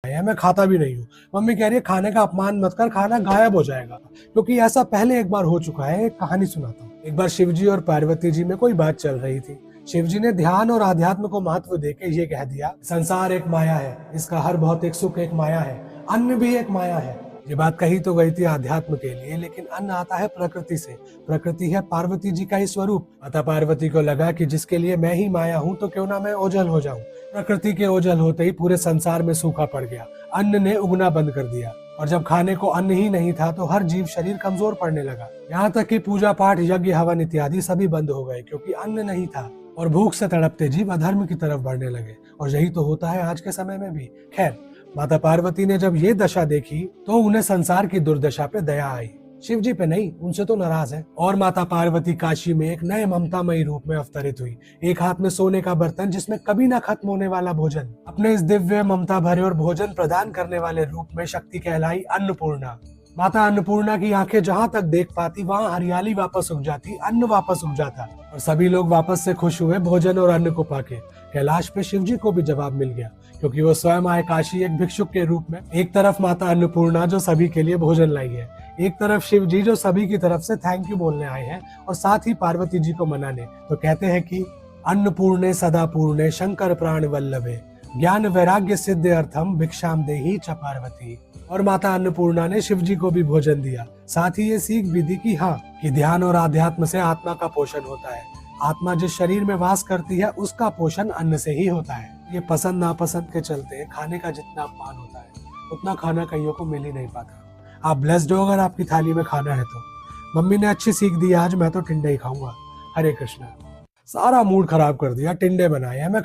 है, मैं खाता भी नहीं हूँ। मम्मी कह रही है खाने का अपमान मत कर, खाना गायब हो जाएगा। क्योंकि ऐसा पहले एक बार हो चुका है। एक कहानी सुनाता हूँ। एक बार शिवजी और पार्वती जी में कोई बात चल रही थी। शिवजी ने ध्यान और आध्यात्म को महत्व देकर ये कह दिया, संसार एक माया है, इसका हर भौतिक सुख एक माया है, अन्न भी एक माया है। ये बात कही तो गई थी आध्यात्म के लिए, लेकिन अन्न आता है प्रकृति से। प्रकृति है पार्वती जी का ही स्वरूप। माता पार्वती को लगा कि जिसके लिए मैं ही माया हूँ तो क्यों ना मैं ओझल हो जाऊं। प्रकृति के ओझल होते ही पूरे संसार में सूखा पड़ गया। अन्न ने उगना बंद कर दिया, और जब खाने को अन्न ही नहीं था तो हर जीव शरीर कमजोर पड़ने लगा। यहाँ तक कि पूजा पाठ, यज्ञ, हवन इत्यादि सभी बंद हो गए, क्योंकि अन्न नहीं था। और भूख से तड़पते जीव अधर्म की तरफ बढ़ने लगे। और यही तो होता है आज के समय में भी। खैर, माता पार्वती ने जब ये दशा देखी तो उन्हें संसार की दुर्दशा पे दया आई। शिव जी पे नहीं, उनसे तो नाराज है। और माता पार्वती काशी में एक नए ममतामयी रूप में अवतरित हुई। एक हाथ में सोने का बर्तन जिसमें कभी ना खत्म होने वाला भोजन। अपने इस दिव्य, ममता भरे और भोजन प्रदान करने वाले रूप में शक्ति कहलाई अन्नपूर्णा। माता अन्नपूर्णा की आंखें जहां तक देख पाती वहां हरियाली वापस उग जाती, अन्न वापस उग जाता, और सभी लोग वापस से खुश हुए भोजन और अन्न को पाके। कैलाश पे शिव जी को भी जवाब मिल गया, क्योंकि वो स्वयं आए काशी एक भिक्षुक के रूप में। एक तरफ माता अन्नपूर्णा जो सभी के लिए भोजन लाई है, एक तरफ शिव जी जो सभी की तरफ से थैंक यू बोलने आए हैं, और साथ ही पार्वती जी को मनाने। तो कहते हैं कि अन्नपूर्णे सदा पूर्णे शंकर प्राण वल्लभे ज्ञान वैराग्य सिद्ध अर्थम भिक्षाम देहि च पार्वती। और माता अन्नपूर्णा ने शिव जी को भी भोजन दिया। साथ ही ये सीख भी दी कि हाँ, कि ध्यान और आध्यात्म से आत्मा का पोषण होता है। आत्मा जिस शरीर में वास करती है उसका पोषण अन्न से ही होता है। ये पसंद नापसंद के चलते खाने का जितना अपमान होता है, उतना खाना कईयों को मिल ही नहीं पाता। आप ब्लेस्ड हो अगर आपकी थाली में खाना है तो। मम्मी ने अच्छी सीख दी, आज मैं तो टिंडे ही खाऊंगा। हरे कृष्णा। सारा मूड खराब कर दिया, टिंडे बनाए हैं। मैं